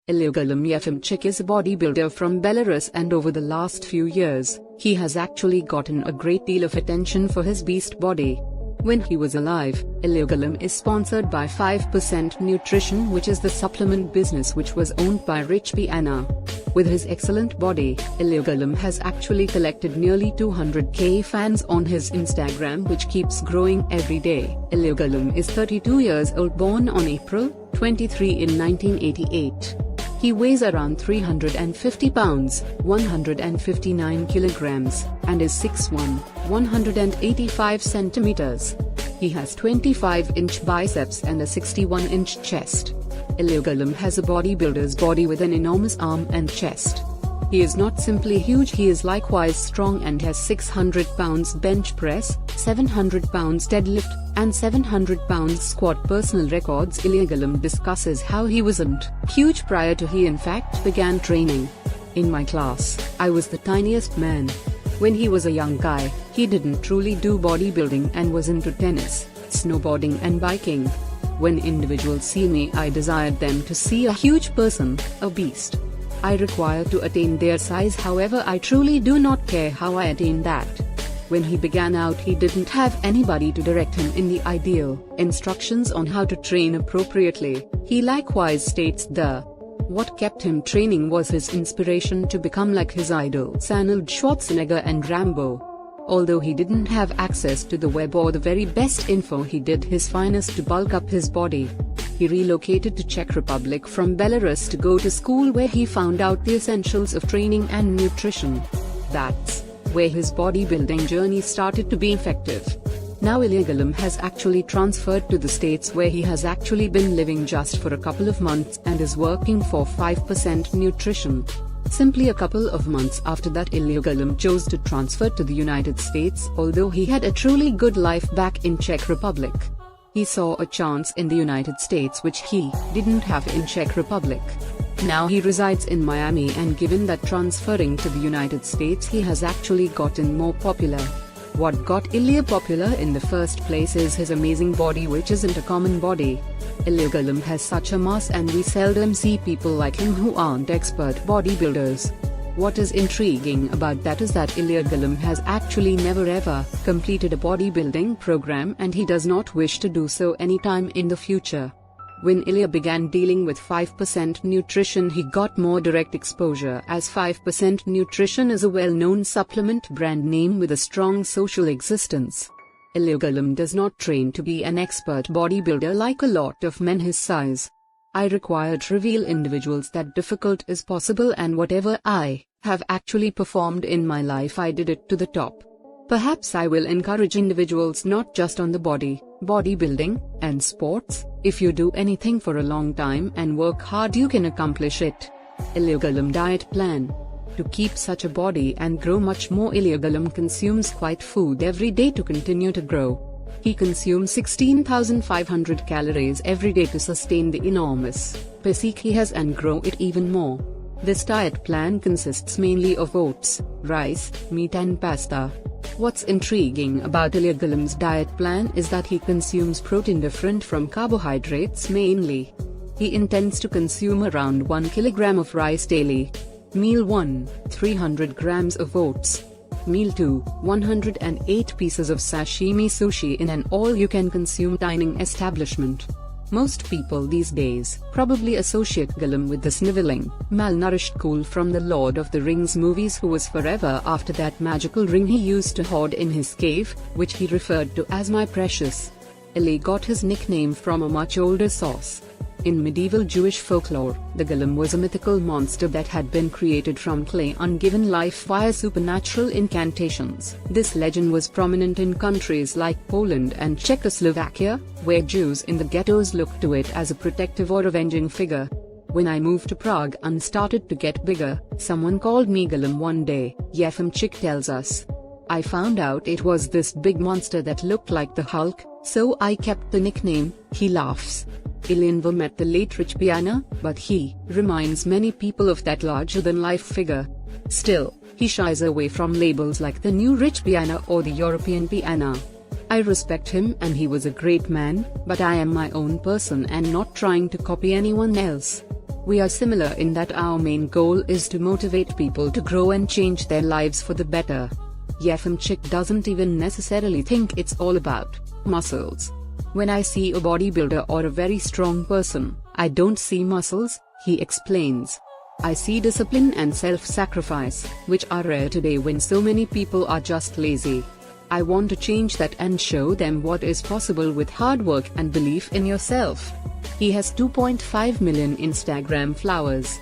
Illia Golem Yefimchyk is a bodybuilder from Belarus, and over the last few years, he has actually gotten a great deal of attention for his beast body. When he was alive, Illia Golem is sponsored by 5% Nutrition, which is the supplement business which was owned by rich Piana. With his excellent body, Illia Golem has actually collected nearly 200k fans on his Instagram, which keeps growing every day. Illia Golem is 32 years old, born on April 23 in 1988. He weighs around 350 pounds, 159 kilograms, and is 6'1", 185 centimeters. He has 25-inch biceps and a 61-inch chest. Illia Golem has a bodybuilder's body with an enormous arm and chest. He is not simply huge, he is likewise strong and has 600 pounds bench press, 700 pounds deadlift, and 700 pounds squat personal records. Illia Golem discusses how he wasn't huge prior to he in fact began training. In my class, I was the tiniest man. When he was a young guy, he didn't truly do bodybuilding and was into tennis, snowboarding and biking. When individuals see me, I desired them to see a huge person, a beast. I require to attain their size, however I truly do not care how I attain that. When he began out, he didn't have anybody to direct him in the ideal instructions on how to train appropriately. He likewise states what kept him training was his inspiration to become like his idols Arnold Schwarzenegger and Rambo. Although he didn't have access to the web or the very best info, he did his finest to bulk up his body. He relocated to Czech Republic from Belarus to go to school, where he found out the essentials of training and nutrition. That's where his bodybuilding journey started to be effective. Now Illia Golem has actually transferred to the States, where he has actually been living just for a couple of months and is working for 5% Nutrition. Simply a couple of months after that, Illia Golem chose to transfer to the United States, although he had a truly good life back in Czech Republic. He saw a chance in the United States which he didn't have in Czech Republic. Now he resides in Miami, and given that transferring to the United States, he has actually gotten more popular. What got Illia popular in the first place is his amazing body, which isn't a common body. Illia Golem has such a mass, and we seldom see people like him who aren't expert bodybuilders. What is intriguing about that is that Illia Golem has actually never ever completed a bodybuilding program, and he does not wish to do so anytime in the future. When Illia began dealing with 5% Nutrition, he got more direct exposure, as 5% Nutrition is a well-known supplement brand name with a strong social existence. Illia Golem does not train to be an expert bodybuilder like a lot of men his size. I require to reveal individuals that difficult is possible, and whatever I have actually performed in my life, I did it to the top. Perhaps I will encourage individuals not just on the bodybuilding, and sports. If you do anything for a long time and work hard, you can accomplish it. Illia Golem diet plan. To keep such a body and grow much more, Illia Golem consumes quite food every day to continue to grow. He consumes 16,500 calories every day to sustain the enormous physique he has and grow it even more. This diet plan consists mainly of oats, rice, meat and pasta. What's intriguing about Illia Golem's diet plan is that he consumes protein different from carbohydrates mainly. He intends to consume around 1 kilogram of rice daily. Meal 1, 300 grams of oats. Meal 2, 108 pieces of sashimi sushi in an all-you-can-consume dining establishment. Most people these days probably associate Golem with the sniveling, malnourished ghoul from the Lord of the Rings movies, who was forever after that magical ring he used to hoard in his cave, which he referred to as my precious. Illia got his nickname from a much older source. In medieval Jewish folklore, the Golem was a mythical monster that had been created from clay and given life via supernatural incantations. This legend was prominent in countries like Poland and Czechoslovakia, where Jews in the ghettos looked to it as a protective or avenging figure. When I moved to Prague and started to get bigger, someone called me Golem one day, Yefimchyk tells us. I found out it was this big monster that looked like the Hulk, so I kept the nickname. He laughs. Illia never met the late rich Piana, but he reminds many people of that larger-than-life figure. Still, he shies away from labels like the new rich Piana or the European Piana. I respect him and he was a great man, but I am my own person and not trying to copy anyone else. We are similar in that our main goal is to motivate people to grow and change their lives for the better. Yefimchyk doesn't even necessarily think it's all about muscles. When I see a bodybuilder or a very strong person, I don't see muscles, he explains. I see discipline and self-sacrifice, which are rare today when so many people are just lazy. I want to change that and show them what is possible with hard work and belief in yourself. He has 2.5 million Instagram followers.